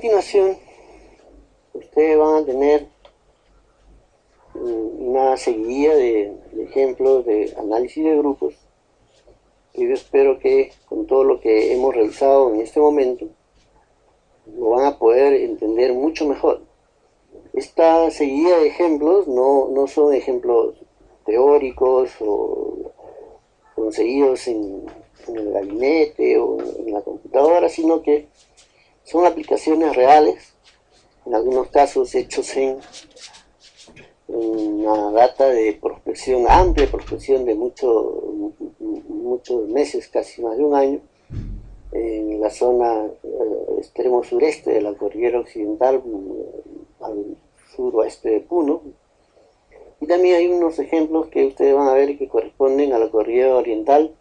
continuación, ustedes van a tener una seguidilla de ejemplos de análisis de grupos, y yo espero que con todo lo que hemos realizado en este momento lo van a poder entender mucho mejor. Esta seguidilla de ejemplos no son ejemplos teóricos o conseguidos en el gabinete o en la computadora, sino que son aplicaciones reales, en algunos casos hechos en una data de prospección, amplia prospección de muchos meses, casi más de un año, en la zona extremo sureste de la cordillera occidental, al suroeste de Puno. Y también hay unos ejemplos que ustedes van a ver que corresponden a la cordillera oriental,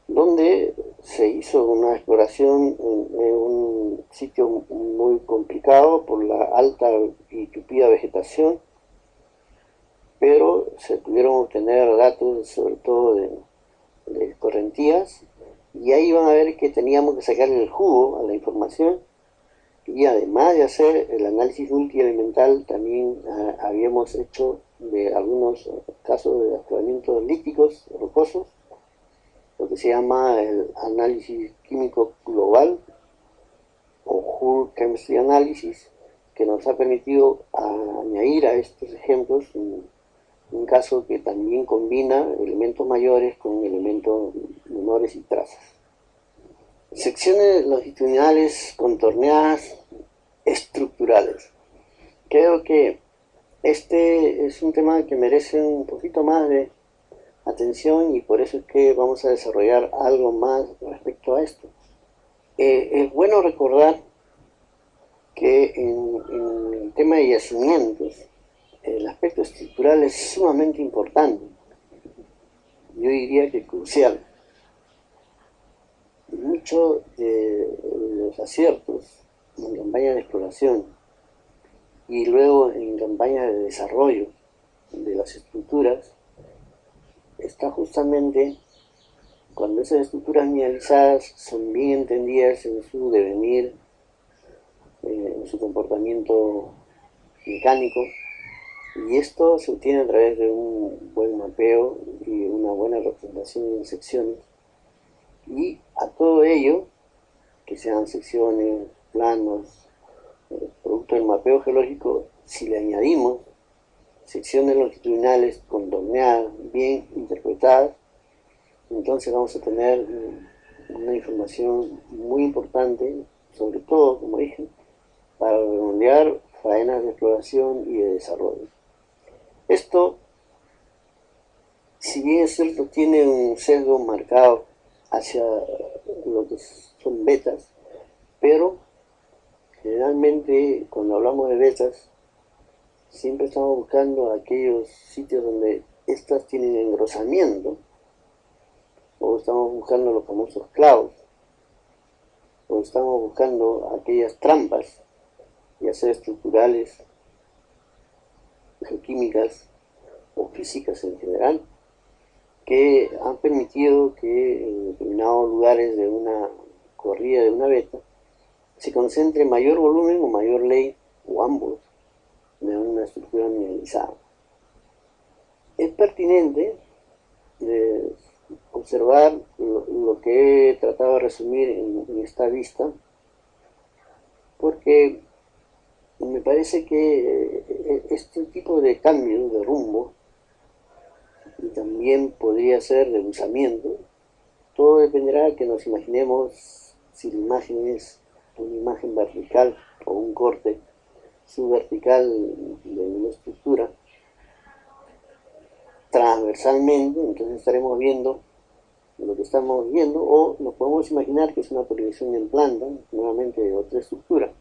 donde se hizo una exploración en un sitio muy complicado por la alta y tupida vegetación, pero se pudieron obtener datos sobre todo de escorrentías, y ahí van a ver que teníamos que sacarle el jugo a la información, y además de hacer el análisis multielemental, también habíamos hecho de algunos casos de afloramientos líticos rocosos, lo que se llama el análisis químico global o Whole Chemistry Analysis, que nos ha permitido añadir a estos ejemplos un caso que también combina elementos mayores con elementos menores y trazas. Secciones longitudinales contorneadas estructurales. Creo que este es un tema que merece un poquito más de atención, y por eso es que vamos a desarrollar algo más respecto a esto. Es bueno recordar que en el tema de yacimientos el aspecto estructural es sumamente importante, yo diría que crucial. Muchos de los aciertos en campañas de exploración y luego en campañas de desarrollo de las estructuras está justamente cuando esas estructuras mineralizadas son bien entendidas en su devenir, en su comportamiento mecánico, y esto se obtiene a través de un buen mapeo y una buena representación en secciones. Y a todo ello, que sean secciones, planos, producto del mapeo geológico, si le añadimos secciones longitudinales contorneadas, bien interpretadas, entonces vamos a tener una información muy importante, sobre todo, como dije, para redondear faenas de exploración y de desarrollo. Esto, si bien es cierto, tiene un sesgo marcado hacia lo que son betas, pero generalmente cuando hablamos de betas siempre estamos buscando aquellos sitios donde estas tienen engrosamiento, o estamos buscando los famosos clavos, o estamos buscando aquellas trampas, ya sea estructurales, geoquímicas o físicas en general, que han permitido que en determinados lugares de una corrida de una veta se concentre mayor volumen o mayor ley, o ambos, de una estructura mineralizada. Es pertinente observar lo que he tratado de resumir en esta vista, porque me parece que este tipo de cambio de rumbo, y también podría ser de usamiento, todo dependerá de que nos imaginemos si la imagen es una imagen vertical o un corte subvertical de una estructura transversalmente. Entonces estaremos viendo lo que estamos viendo, o nos podemos imaginar que es una proyección en planta, nuevamente de otra estructura,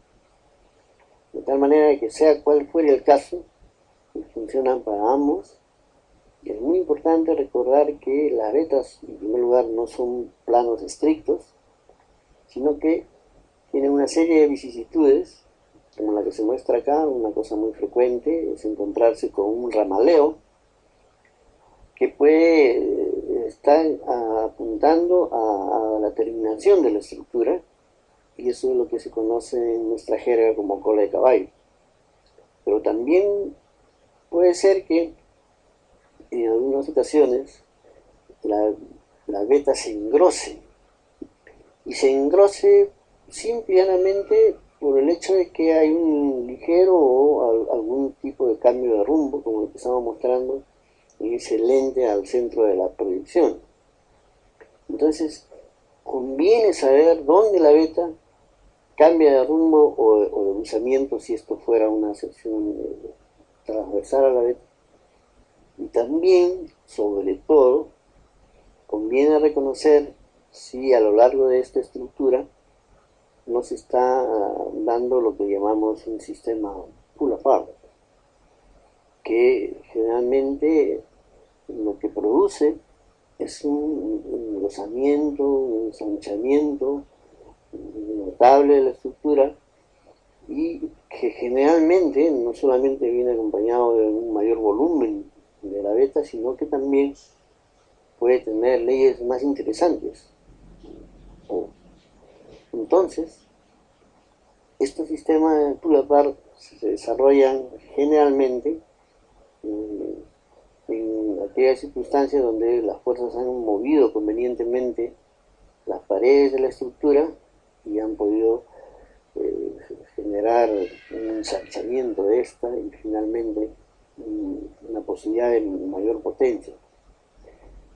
de tal manera que sea cual fuera el caso, funcionan para ambos. Y es muy importante recordar que las vetas, en primer lugar, no son planos estrictos, sino que tienen una serie de vicisitudes, como la que se muestra acá. Una cosa muy frecuente es encontrarse con un ramaleo que puede estar apuntando a la terminación de la estructura, y eso es lo que se conoce en nuestra jerga como cola de caballo. Pero también puede ser que en algunas ocasiones la veta se engrose, y se engrose simplemente por el hecho de que hay un ligero o algún tipo de cambio de rumbo, como lo que estamos mostrando en ese lente al centro de la proyección. Entonces, conviene saber dónde la veta cambia de rumbo o de deslizamiento si esto fuera una sección transversal a la veta. Y también, sobre todo, conviene reconocer si a lo largo de esta estructura nos está dando lo que llamamos un sistema pull apart, que generalmente lo que produce es un engrosamiento, un ensanchamiento notable de la estructura, y que generalmente no solamente viene acompañado de un mayor volumen de la veta, sino que también puede tener leyes más interesantes. Entonces, estos sistemas de pull apart se desarrollan generalmente en aquellas circunstancias donde las fuerzas han movido convenientemente las paredes de la estructura y han podido generar un ensanchamiento de esta y finalmente una posibilidad de mayor potencia.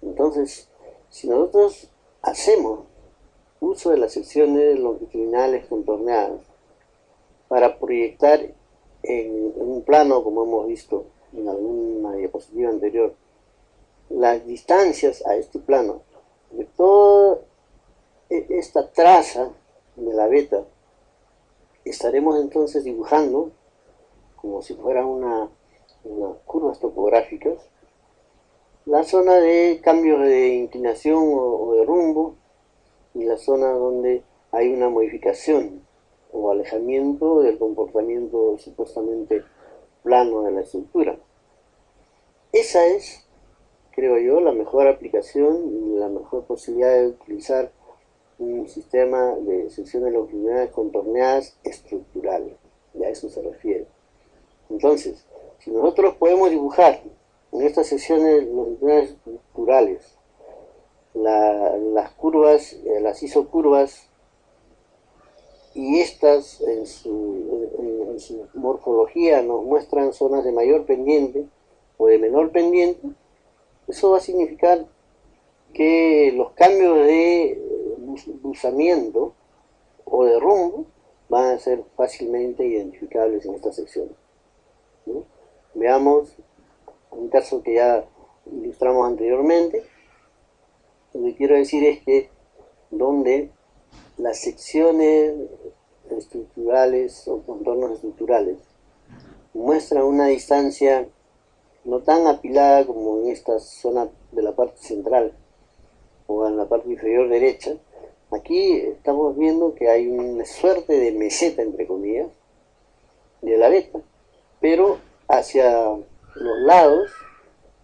Entonces, si nosotros hacemos uso de las secciones longitudinales contorneadas para proyectar en un plano, como hemos visto en alguna diapositiva anterior, las distancias a este plano de toda esta traza de la veta, estaremos entonces dibujando como si fueran unas curvas topográficas la zona de cambios de inclinación o de rumbo, y la zona donde hay una modificación o alejamiento del comportamiento supuestamente plano de la estructura. Esa es, creo yo, la mejor aplicación y la mejor posibilidad de utilizar un sistema de secciones longitudinales contorneadas estructurales. Y a eso se refiere. Entonces, si nosotros podemos dibujar en estas secciones longitudinales estructurales las curvas, las isocurvas, y estas en su morfología nos muestran zonas de mayor pendiente o de menor pendiente, eso va a significar que los cambios de buzamiento o de rumbo van a ser fácilmente identificables en esta sección, ¿no? Veamos un caso que ya ilustramos anteriormente. Lo que quiero decir es que donde las secciones estructurales o contornos estructurales muestran una distancia no tan apilada como en esta zona de la parte central o en la parte inferior derecha, aquí estamos viendo que hay una suerte de meseta, entre comillas, de la veta, pero hacia los lados,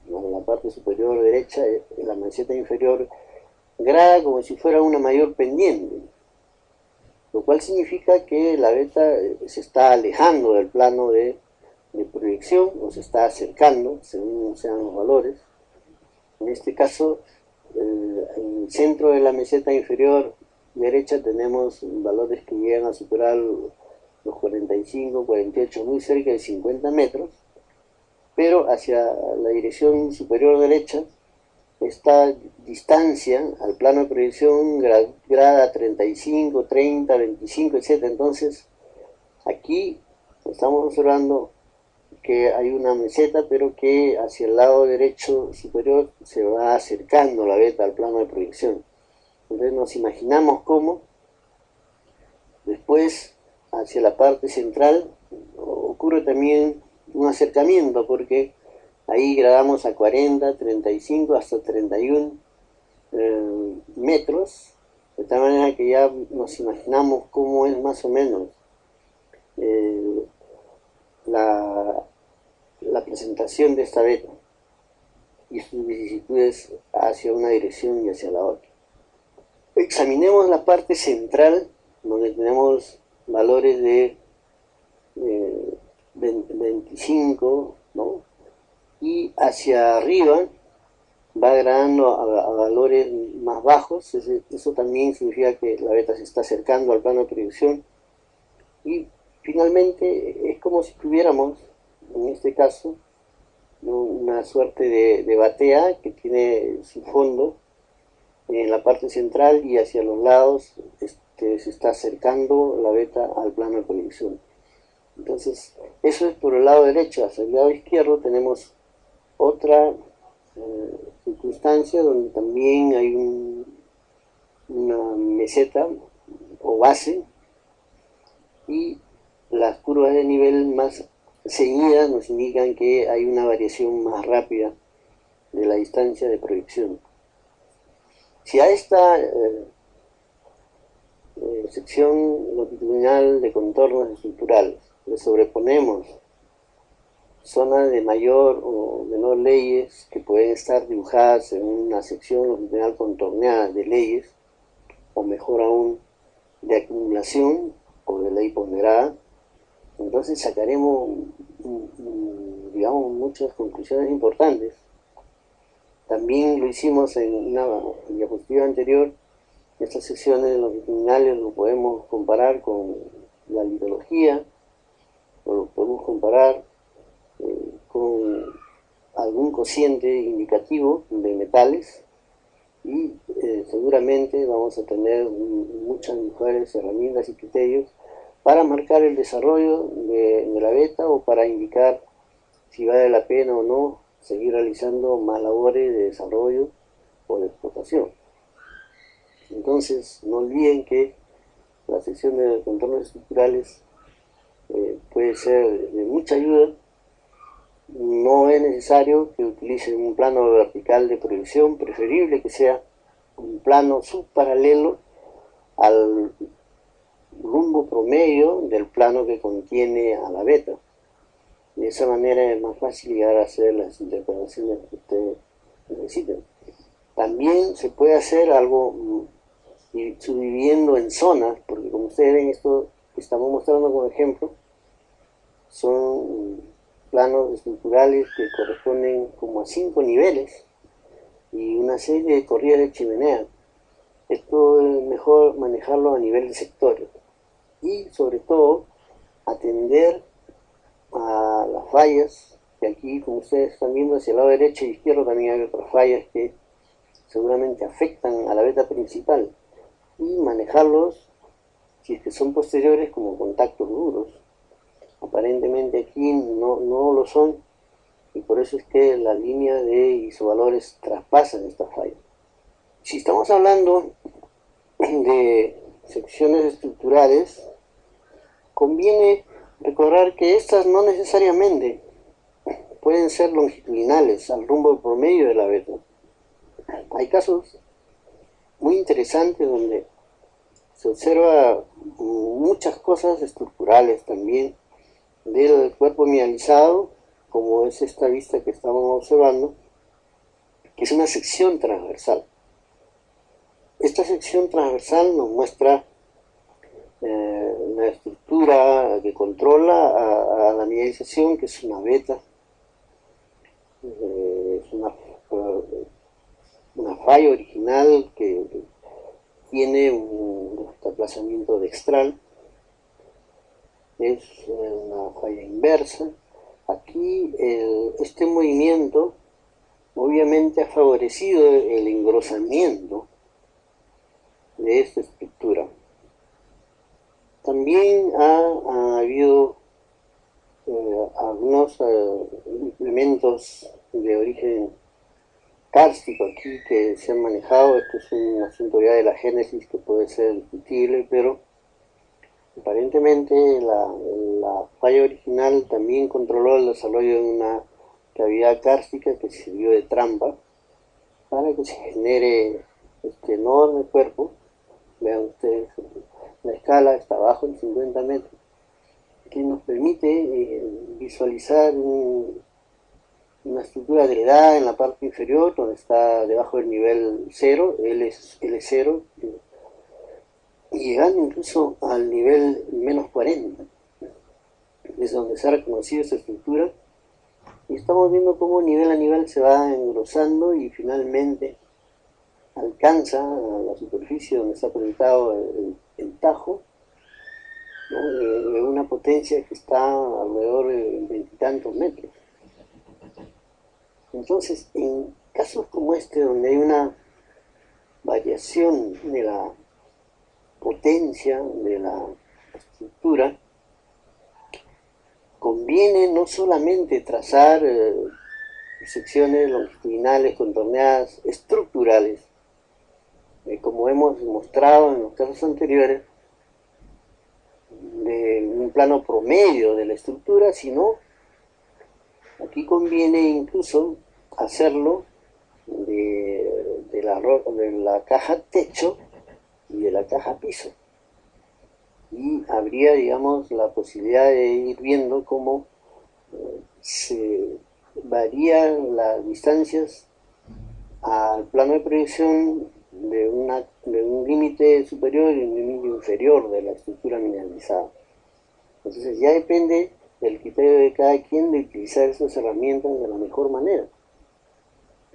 en la parte superior derecha, en la meseta inferior, grada como si fuera una mayor pendiente, lo cual significa que la veta se está alejando del plano de proyección o se está acercando, según sean los valores. En este caso, en el centro de la meseta inferior derecha tenemos valores que llegan a superar los 45, 48, muy cerca de 50 metros, pero hacia la dirección superior derecha, esta distancia al plano de proyección grada 35, 30, 25, etc. Entonces, aquí estamos observando que hay una meseta, pero que hacia el lado derecho superior se va acercando la veta al plano de proyección. Entonces nos imaginamos cómo después, hacia la parte central, ocurre también un acercamiento, porque ahí gradamos a 40, 35, hasta 31 metros, de tal manera que ya nos imaginamos cómo es más o menos la presentación de esta veta y sus vicisitudes hacia una dirección y hacia la otra. Examinemos la parte central donde tenemos valores de 25, ¿no? Y hacia arriba va degradando a valores más bajos. Eso también significa que la beta se está acercando al plano de proyección, y finalmente es como si tuviéramos, en este caso, ¿no?, una suerte de batea que tiene su fondo en la parte central, y hacia los lados se está acercando la beta al plano de proyección. Entonces, eso es por el lado derecho. Hacia el lado izquierdo tenemos otra circunstancia donde también hay una meseta o base, y las curvas de nivel más seguidas nos indican que hay una variación más rápida de la distancia de proyección. Si a esta sección longitudinal de contornos estructurales le sobreponemos zonas de mayor o menor leyes que pueden estar dibujadas en una sección longitudinal contorneada de leyes, o mejor aún, de acumulación o de ley ponderada, entonces sacaremos, digamos, muchas conclusiones importantes. También lo hicimos en una diapositiva anterior. Estas secciones longitudinales lo podemos comparar con la litología, o lo podemos comparar con algún cociente indicativo de metales, y seguramente vamos a tener muchas mejores herramientas y criterios para marcar el desarrollo de la beta, o para indicar si vale la pena o no seguir realizando más labores de desarrollo o de explotación. Entonces, no olviden que la sección de contornos estructurales puede ser de mucha ayuda. No es necesario que utilicen un plano vertical de proyección, preferible que sea un plano subparalelo al rumbo promedio del plano que contiene a la beta. De esa manera es más fácil llegar a hacer las interpretaciones que ustedes necesiten. También se puede hacer algo subdividiendo en zonas, porque como ustedes ven, esto que estamos mostrando como ejemplo son planos estructurales que corresponden como a 5 niveles y una serie de corridas de chimenea. Esto es mejor manejarlo a nivel de sectores, y sobre todo atender a las fallas, que aquí, como ustedes están viendo, hacia el lado derecho y izquierdo también hay otras fallas que seguramente afectan a la beta principal, y manejarlos, si es que son posteriores, como contactos duros. Aparentemente aquí no lo son, y por eso es que la línea de isovalores traspasan esta falla. Si estamos hablando de secciones estructurales, conviene recordar que estas no necesariamente pueden ser longitudinales al rumbo promedio de la beta. Hay casos muy interesantes donde se observa muchas cosas estructurales también del cuerpo mineralizado, como es esta vista que estamos observando, que es una sección transversal. Esta sección transversal nos muestra la estructura que controla a la mineralización, que es una beta, es una falla original que tiene un desplazamiento dextral, es una falla inversa. Aquí este movimiento obviamente ha favorecido el engrosamiento de esta estructura. También ha habido algunos implementos de origen kárstico aquí que se han manejado. Esto es un asunto ya de la génesis que puede ser discutible, pero aparentemente la falla original también controló el desarrollo de una cavidad kárstica que sirvió de trampa para que se genere este enorme cuerpo. Vean ustedes, la escala está abajo en 50 metros, que nos permite visualizar una estructura degradada en la parte inferior, donde está debajo del nivel 0, L0, y llegando incluso al nivel menos 40, desde donde se ha reconocido esta estructura, y estamos viendo cómo nivel a nivel se va engrosando y finalmente alcanza a la superficie donde está proyectado el tajo, ¿no? De una potencia que está alrededor de 20 y tantos metros. Entonces, en casos como este, donde hay una variación de la potencia de la estructura, conviene no solamente trazar secciones longitudinales contorneadas estructurales, como hemos mostrado en los casos anteriores, de un plano promedio de la estructura, sino aquí conviene incluso hacerlo de la caja techo y de la caja piso. Y habría, digamos, la posibilidad de ir viendo cómo se varían las distancias al plano de proyección de un límite superior y un límite inferior de la estructura mineralizada. Entonces ya depende del criterio de cada quien de utilizar esas herramientas de la mejor manera.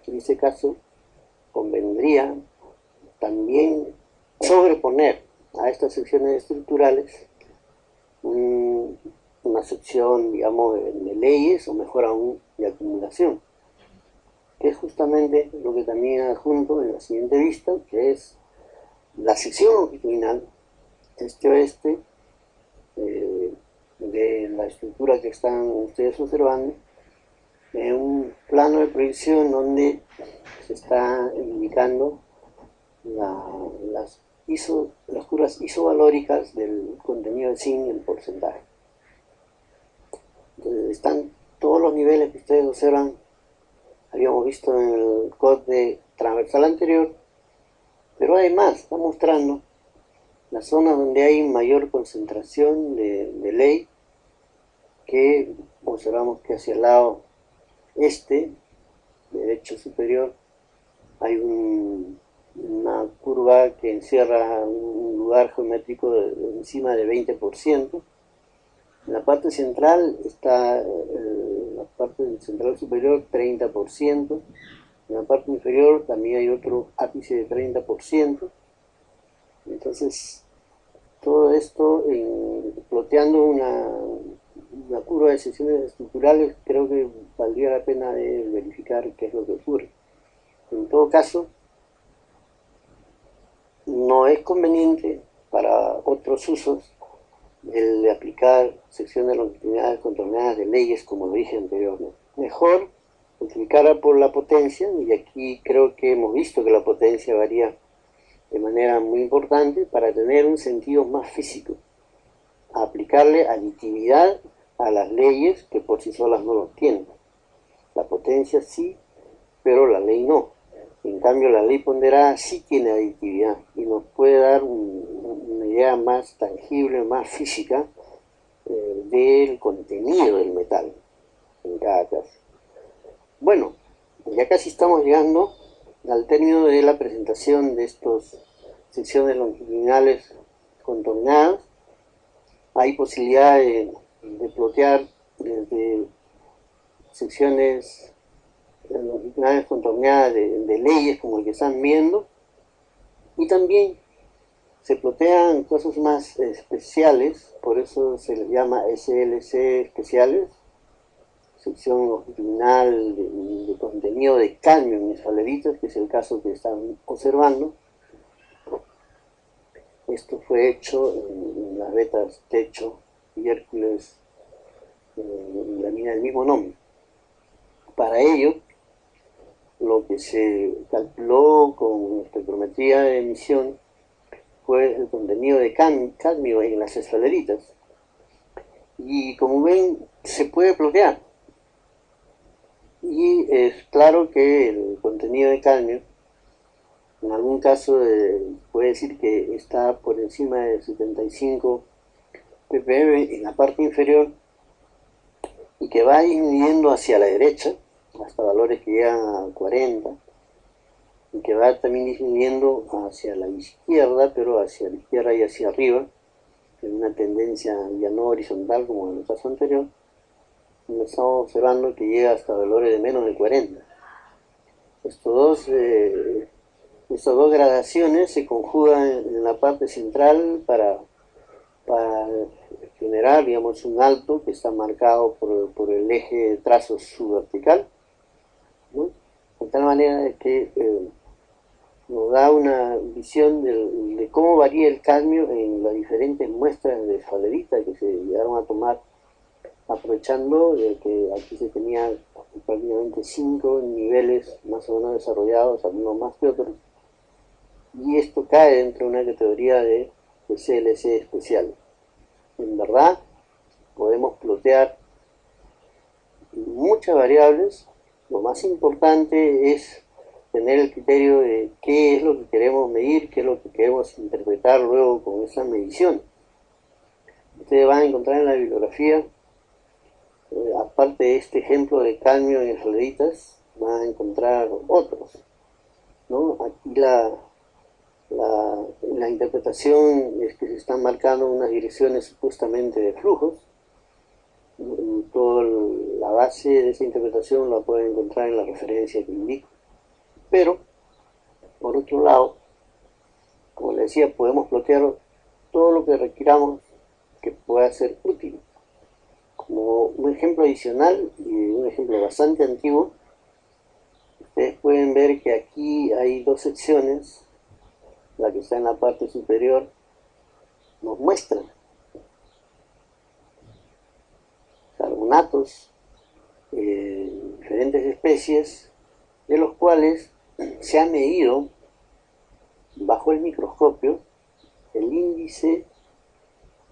En este caso, convendría también sobreponer a estas secciones estructurales una sección, digamos, de leyes, o mejor aún, de acumulación, que es justamente lo que también adjunto en la siguiente vista, que es la sección longitudinal este-oeste de la estructura que están ustedes observando, en un plano de proyección donde se está indicando las curvas isovalóricas del contenido de zinc en porcentaje. Entonces están todos los niveles que ustedes observan, habíamos visto en el corte transversal anterior, pero además está mostrando las zonas donde hay mayor concentración de ley, que observamos que hacia el lado derecho superior, hay una curva que encierra un lugar geométrico de encima del 20%. En la parte central está la parte central superior 30%. En la parte inferior también hay otro ápice de 30%. Entonces, todo esto, ploteando una curva de secciones estructurales, creo que valdría la pena de verificar qué es lo que ocurre. En todo caso, no es conveniente para otros usos el de aplicar secciones longitudinales contorneadas de leyes, como lo dije anteriormente. Mejor multiplicarla por la potencia, y aquí creo que hemos visto que la potencia varía de manera muy importante para tener un sentido más físico, aplicarle aditividad a las leyes que por sí solas no lo tienen. La potencia sí, pero la ley no. En cambio, la ley ponderada sí tiene aditividad y nos puede dar una idea más tangible, más física del contenido del metal en cada caso. Bueno, ya casi estamos llegando al término de la presentación de estas secciones longitudinales contorneadas. Hay posibilidad de plotear desde secciones longitudinales contorneadas de leyes, como el que están viendo, y también se plotean cosas más especiales, por eso se les llama SLC especiales, sección longitudinal de contenido de cadmio en esfaleritas, que es el caso que están observando. Esto fue hecho en las vetas Techo y Hércules, en la mina del mismo nombre. Para ello, lo que se calculó con espectrometría de emisión fue el contenido de cadmio en las esfaleritas. Y como ven, se puede plotear. Y es claro que el contenido de cadmio, en algún caso puede decir que está por encima de 75 ppm en la parte inferior, y que va disminuyendo hacia la derecha hasta valores que llegan a 40, y que va también disminuyendo hacia la izquierda, pero hacia la izquierda y hacia arriba, en una tendencia ya no horizontal como en el caso anterior. Estamos observando que llega hasta valores de menos de 40. Estas dos gradaciones se conjugan en la parte central para generar, digamos, un alto que está marcado por el eje de trazo subvertical, ¿no? De tal manera que nos da una visión de cómo varía el cadmio en las diferentes muestras de falerita que se llegaron a tomar, aprovechando de que aquí se tenía prácticamente 5 niveles más o menos desarrollados, algunos más que otros, y esto cae dentro de una categoría de CLC especial. En verdad, podemos plotear muchas variables. Lo más importante es tener el criterio de qué es lo que queremos medir, qué es lo que queremos interpretar luego con esa medición. Ustedes van a encontrar en la bibliografía, aparte de este ejemplo de cadmio en floritas, van a encontrar otros, ¿no? Aquí la interpretación es que se están marcando unas direcciones supuestamente de flujos. Toda la base de esa interpretación la pueden encontrar en la referencia que indico. Pero, por otro lado, como les decía, podemos plotear todo lo que requiramos que pueda ser útil. Como un ejemplo adicional y un ejemplo bastante antiguo, ustedes pueden ver que aquí hay dos secciones. La que está en la parte superior nos muestra carbonatos de diferentes especies, de los cuales se ha medido bajo el microscopio el índice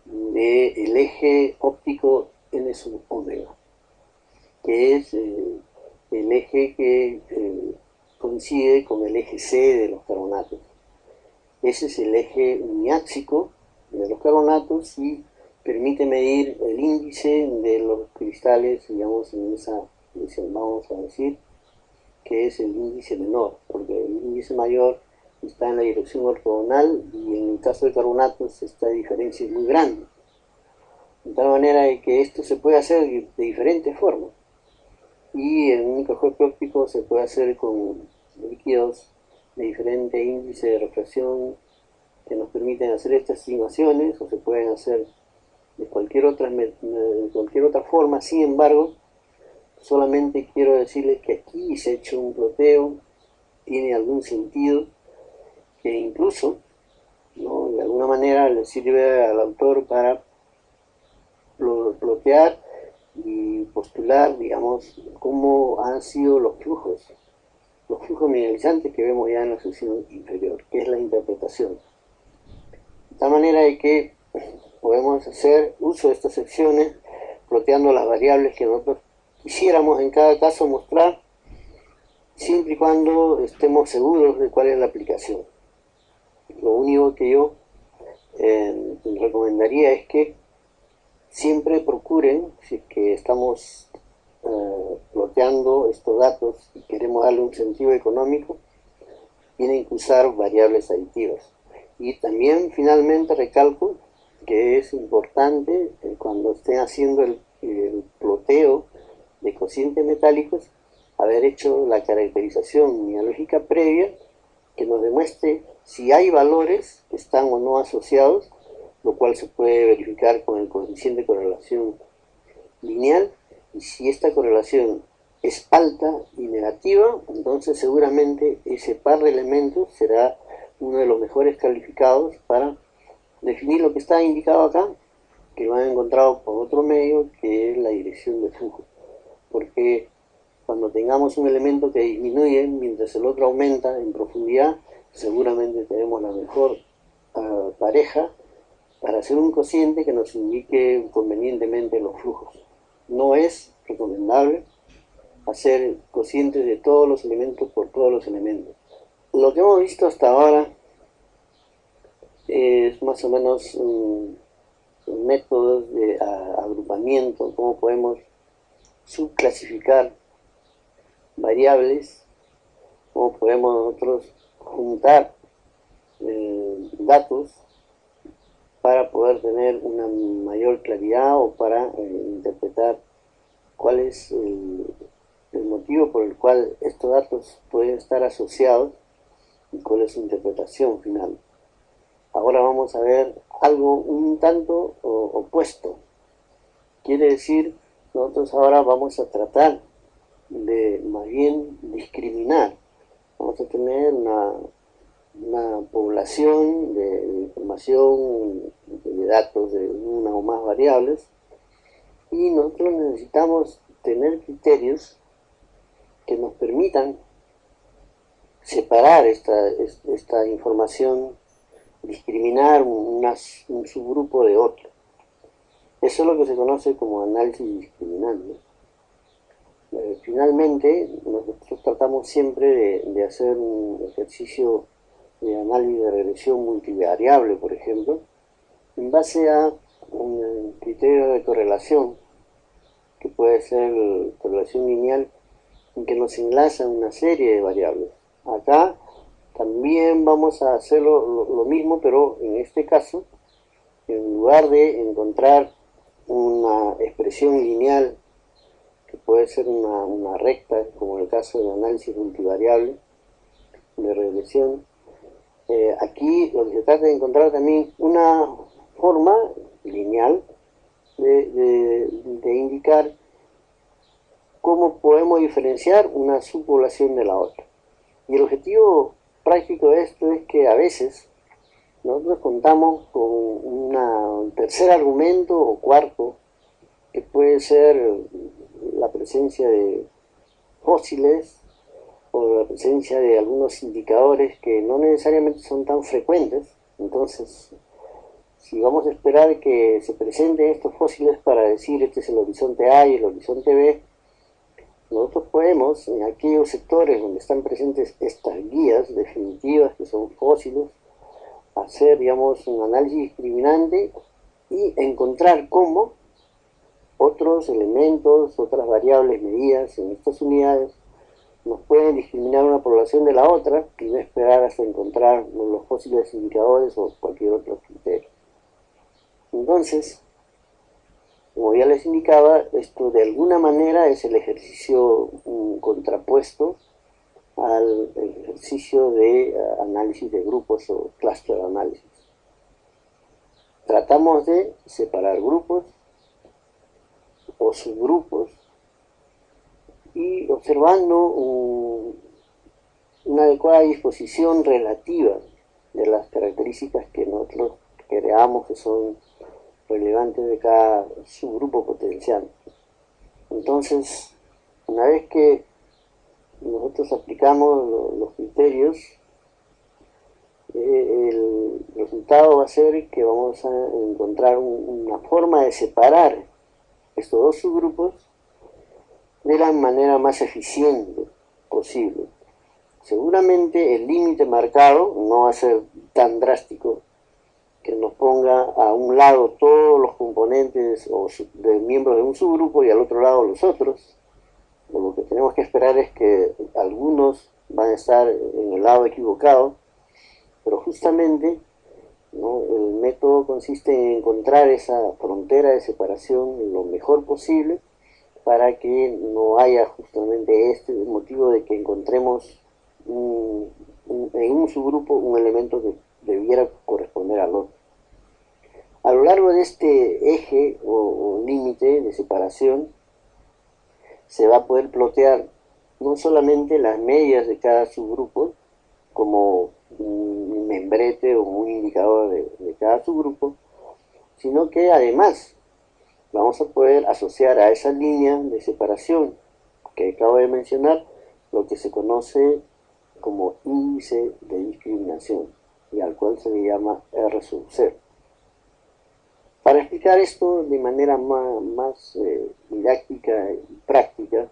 del eje óptico N sub omega, que es el eje que coincide con el eje C de los carbonatos. Ese es el eje uniáxico de los carbonatos y permite medir el índice de los cristales, digamos, en esa dirección. Vamos a decir que es el índice menor, porque el índice mayor está en la dirección ortogonal y en el caso de carbonatos esta diferencia es muy grande. De tal manera de que esto se puede hacer de diferentes formas. Y el microscopio óptico se puede hacer con líquidos de diferente índice de refracción que nos permiten hacer estas estimaciones, o se pueden hacer de cualquier otra forma. Sin embargo, solamente quiero decirles que aquí se ha hecho un ploteo, tiene algún sentido, que incluso, ¿no?, de alguna manera le sirve al autor para plotear y postular, digamos, cómo han sido los flujos mineralizantes que vemos ya en la sección inferior, que es la interpretación. De tal manera de que podemos hacer uso de estas secciones ploteando las variables que nosotros quisiéramos en cada caso mostrar, siempre y cuando estemos seguros de cuál es la aplicación. Lo único que yo recomendaría es que siempre procuren, si es que estamos ploteando estos datos y queremos darle un sentido económico, tienen que usar variables aditivas. Y también finalmente recalco que es importante cuando estén haciendo el ploteo de cocientes metálicos haber hecho la caracterización mineralógica previa que nos demuestre si hay valores que están o no asociados, lo cual se puede verificar con el coeficiente de correlación lineal, y si esta correlación es alta y negativa, entonces seguramente ese par de elementos será uno de los mejores calificados para definir lo que está indicado acá, que lo han encontrado por otro medio, que es la dirección de flujo. Porque cuando tengamos un elemento que disminuye mientras el otro aumenta en profundidad, seguramente tenemos la mejor pareja para hacer un cociente que nos indique convenientemente los flujos. No es recomendable hacer cocientes de todos los elementos por todos los elementos. Lo que hemos visto hasta ahora es más o menos métodos de agrupamiento, cómo podemos subclasificar variables cómo podemos nosotros juntar datos para poder tener una mayor claridad o para interpretar cuál es el motivo por el cual estos datos pueden estar asociados y cuál es su interpretación final. Ahora vamos a ver algo un tanto opuesto. Quiere decir, nosotros ahora vamos a tratar de más bien discriminar. Vamos a tener una población de información, de datos de una o más variables, y nosotros necesitamos tener criterios que nos permitan separar esta información, discriminar un subgrupo de otro. Eso es lo que se conoce como análisis discriminante. Finalmente, nosotros tratamos siempre de hacer un ejercicio de análisis de regresión multivariable, por ejemplo, en base a un criterio de correlación, que puede ser correlación lineal, en que nos enlaza una serie de variables. Acá también vamos a hacer lo mismo, pero en este caso, en lugar de encontrar una expresión lineal, que puede ser una recta, como en el caso del análisis multivariable de regresión, aquí lo que se trata de encontrar también una forma lineal de indicar cómo podemos diferenciar una subpoblación de la otra. Y el objetivo práctico de esto es que a veces nosotros contamos con un tercer argumento o cuarto, que puede ser la presencia de fósiles o la presencia de algunos indicadores que no necesariamente son tan frecuentes. Entonces, si vamos a esperar que se presenten estos fósiles para decir este es el horizonte A y el horizonte B, nosotros podemos, en aquellos sectores donde están presentes estas guías definitivas, que son fósiles, hacer, digamos, un análisis discriminante y encontrar cómo otros elementos, otras variables medidas en estas unidades nos pueden discriminar una población de la otra y no esperar hasta encontrar los fósiles indicadores o cualquier otro criterio. Entonces, como ya les indicaba, esto de alguna manera es el ejercicio contrapuesto al ejercicio de análisis de grupos o cluster análisis. Tratamos de separar grupos o subgrupos y observando una adecuada disposición relativa de las características que nosotros creamos que son relevantes de cada subgrupo potencial. Entonces, una vez que nosotros aplicamos los criterios, el resultado va a ser que vamos a encontrar una forma de separar estos dos subgrupos de la manera más eficiente posible. Seguramente el límite marcado no va a ser tan drástico que nos ponga a un lado todos los componentes o de miembros de un subgrupo y al otro lado los otros. Lo que tenemos que esperar es que algunos van a estar en el lado equivocado, pero justamente, ¿no?, el método consiste en encontrar esa frontera de separación lo mejor posible para que no haya justamente este motivo de que encontremos en un subgrupo un elemento que debiera corresponder al otro. A lo largo de este eje o límite de separación se va a poder plotear no solamente las medias de cada subgrupo como un membrete o un indicador de cada subgrupo, sino que además vamos a poder asociar a esa línea de separación que acabo de mencionar lo que se conoce como índice de discriminación y al cual se le llama R sub 0. Para explicar esto de manera más didáctica y práctica,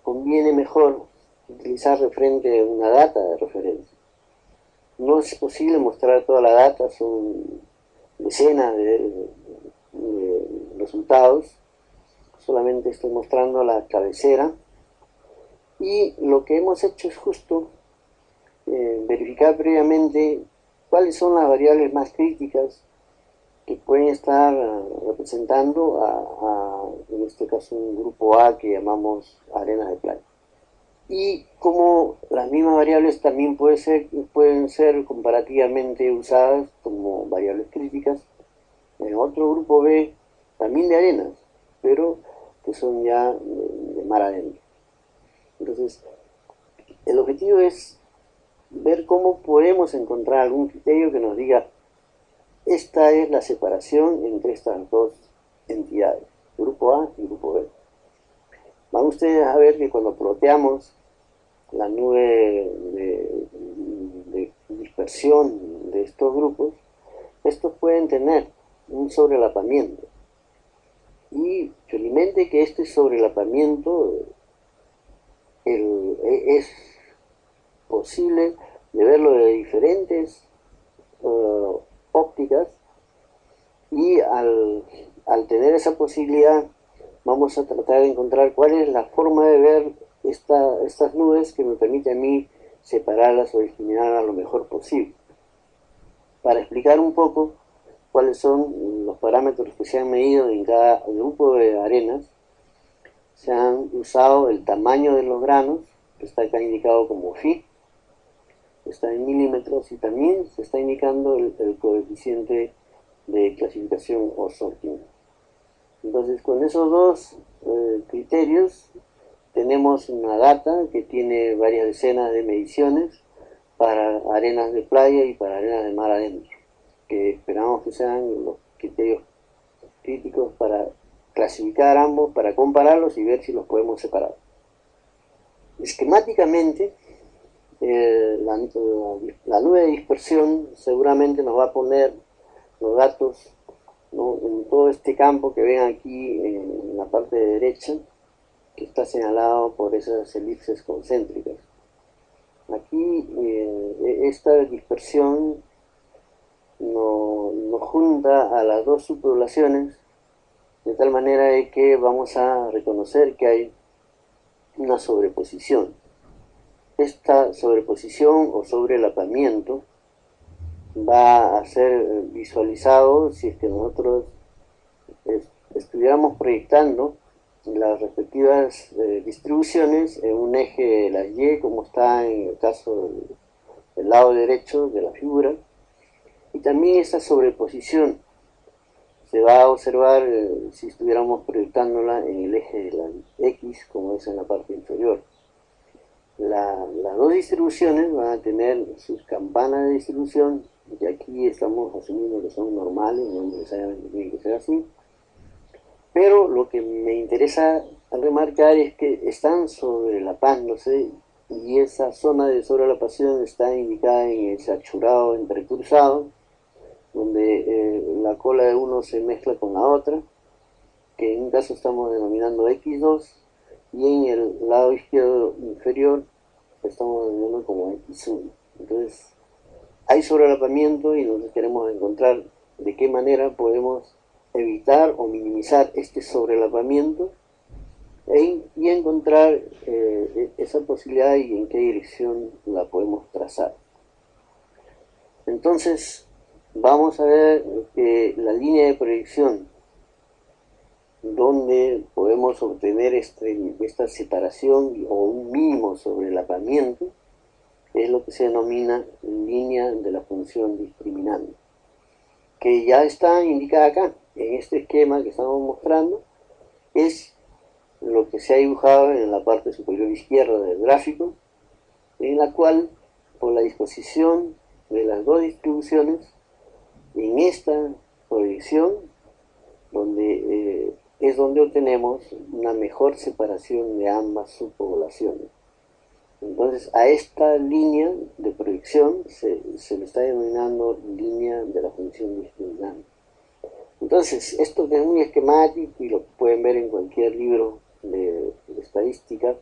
conviene mejor utilizar frente a una data de referencia. No es posible mostrar toda la data, son decenas de resultados. Solamente estoy mostrando la cabecera Y lo que hemos hecho es justo verificar previamente cuáles son las variables más críticas que pueden estar representando en este caso, un grupo A que llamamos arenas de playa. Y como las mismas variables también pueden ser comparativamente usadas como variables críticas en otro grupo B, también de arenas, pero que son ya de mar adentro. Entonces, el objetivo es ver cómo podemos encontrar algún criterio que nos diga: esta es la separación entre estas dos entidades, grupo A y grupo B. Van ustedes a ver que cuando ploteamos la nube de dispersión de estos grupos, estos pueden tener un sobrelapamiento. Y felizmente que este sobrelapamiento es posible de verlo de diferentes ópticas, y al tener esa posibilidad vamos a tratar de encontrar cuál es la forma de ver estas nubes que me permite a mí separarlas o discriminarlas lo mejor posible. Para explicar un poco cuáles son los parámetros que se han medido en cada grupo de arenas, se han usado el tamaño de los granos, que está acá indicado como phi, está en milímetros, y también se está indicando el coeficiente de clasificación o sorting. Entonces, con esos dos criterios tenemos una data que tiene varias decenas de mediciones para arenas de playa y para arenas de mar adentro, que esperamos que sean los criterios críticos para clasificar ambos, para compararlos y ver si los podemos separar. Esquemáticamente, la nube de dispersión seguramente nos va a poner los datos, ¿no?, en todo este campo que ven aquí en la parte derecha, que está señalado por esas elipses concéntricas. Aquí esta dispersión nos junta a las dos subpoblaciones de tal manera de que vamos a reconocer que hay una sobreposición. Esta sobreposición o sobrelapamiento va a ser visualizado si es que nosotros estuviéramos proyectando las respectivas distribuciones en un eje de la Y, como está en el caso del lado derecho de la figura. Y también esa sobreposición se va a observar si estuviéramos proyectándola en el eje de la X, como es en la parte inferior. Las dos distribuciones van a tener sus campanas de distribución, que aquí estamos asumiendo que son normales, no necesariamente tiene que ser así. Pero lo que me interesa remarcar es que están sobrelapándose, y esa zona de sobrelapación está indicada en el sachurado entrecruzado, donde la cola de uno se mezcla con la otra, que en un caso estamos denominando X2, y en el lado izquierdo inferior estamos denominando como X1. Entonces hay sobrelapamiento y nosotros queremos encontrar de qué manera podemos evitar o minimizar este sobrelapamiento y encontrar esa posibilidad y en qué dirección la podemos trazar. Entonces vamos a ver que la línea de proyección donde podemos obtener esta separación o un mínimo sobrelapamiento es lo que se denomina línea de la función discriminante, que ya está indicada acá en este esquema que estamos mostrando. Es lo que se ha dibujado en la parte superior izquierda del gráfico, en la cual, por la disposición de las dos distribuciones, en esta proyección es donde obtenemos una mejor separación de ambas subpoblaciones. Entonces a esta línea de proyección se le está denominando línea de la función discriminante. Entonces, esto es muy esquemático y lo pueden ver en cualquier libro de estadística.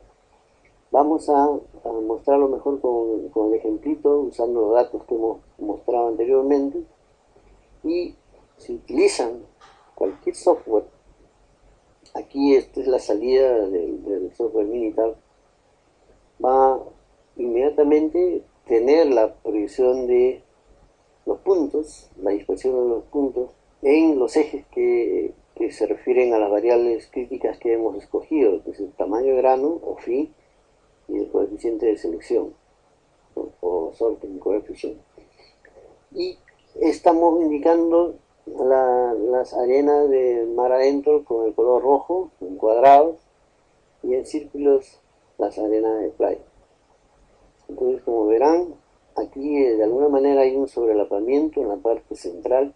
Vamos a mostrarlo mejor con el ejemplito, usando los datos que hemos mostrado anteriormente. Y si utilizan cualquier software, aquí esta es la salida del software Minitab, va a inmediatamente tener la proyección de los puntos, la dispersión de los puntos en los ejes que se refieren a las variables críticas que hemos escogido, que es el tamaño de grano o phi y el coeficiente de selección, ¿no? O sorting coefficient. Y estamos indicando las arenas de mar adentro con el color rojo en cuadrados y en círculos las arenas de playa. Entonces, como verán, aquí de alguna manera hay un sobrelapamiento en la parte central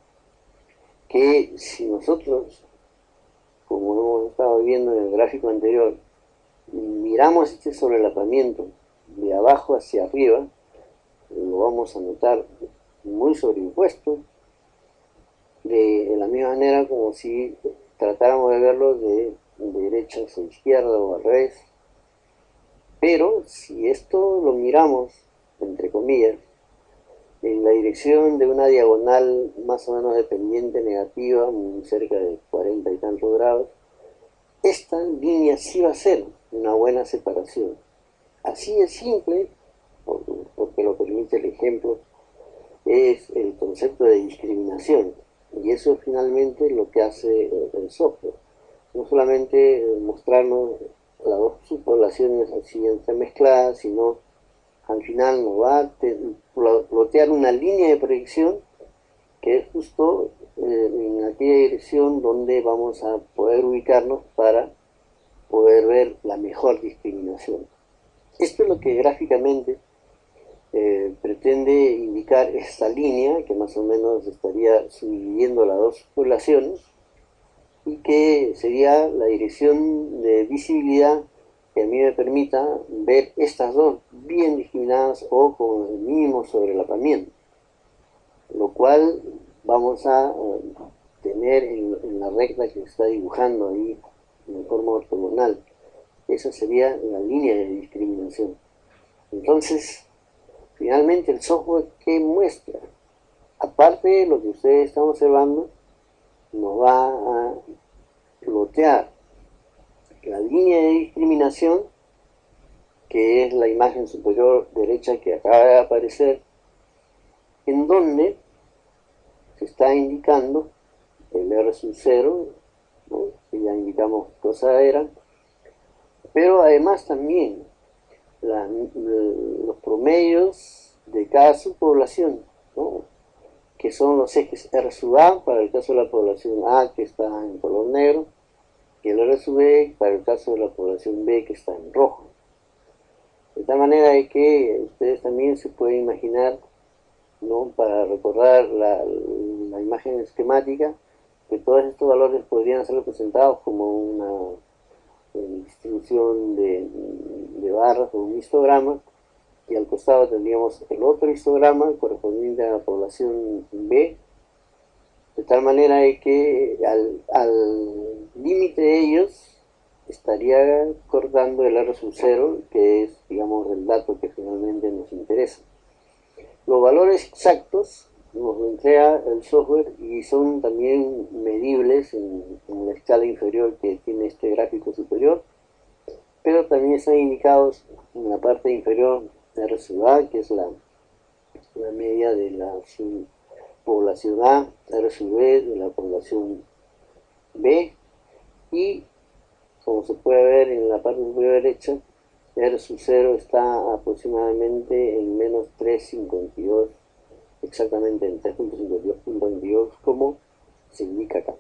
que si nosotros, como hemos estado viendo en el gráfico anterior, miramos este sobrelapamiento de abajo hacia arriba, lo vamos a notar muy sobreimpuesto, de la misma manera como si tratáramos de verlo de derecha hacia izquierda o al revés. Pero si esto lo miramos, entre comillas, en la dirección de una diagonal más o menos de pendiente negativa, cerca de 40 y tantos grados, esta línea sí va a ser una buena separación. Así es simple, porque lo permite el ejemplo, es el concepto de discriminación. Y eso es finalmente lo que hace el software. No solamente mostrarnos las dos subpoblaciones así entremezcladas, sino al final nos va a plotear una línea de proyección que es justo en aquella dirección donde vamos a poder ubicarnos para poder ver la mejor discriminación. Esto es lo que gráficamente pretende indicar esta línea, que más o menos estaría subdividiendo las dos poblaciones, y que sería la dirección de visibilidad que a mí me permita ver estas dos bien discriminadas o con el mínimo sobrelapamiento, lo cual vamos a tener en la recta que se está dibujando ahí en forma ortogonal. Esa sería la línea de discriminación. Entonces, finalmente el software que muestra, aparte de lo que ustedes están observando, nos va a plotear la línea de discriminación, que es la imagen superior derecha que acaba de aparecer, en donde se está indicando el R sub 0, ¿no? Que ya indicamos qué cosa era, pero además también los promedios de cada subpoblación, ¿no? Que son los ejes R sub A para el caso de la población A, que está en color negro, y el R sub B para el caso de la población B, que está en rojo. De tal manera de que ustedes también se pueden imaginar, ¿no? Para recordar la imagen esquemática, que todos estos valores podrían ser representados como una distribución de barras o un histograma, y al costado tendríamos el otro histograma correspondiente a la población B, de tal manera de que al límite de ellos estaría cortando el R sub 0, que es, digamos, el dato que finalmente nos interesa. Los valores exactos nos lo entrega el software y son también medibles en la escala inferior que tiene este gráfico superior, pero también están indicados en la parte inferior de R sub A, que es la media de la población A, R sub B de la población B, y como se puede ver en la parte superior derecha, R sub 0 está aproximadamente en menos 3,52, exactamente en 3,52,22, como se indica acá.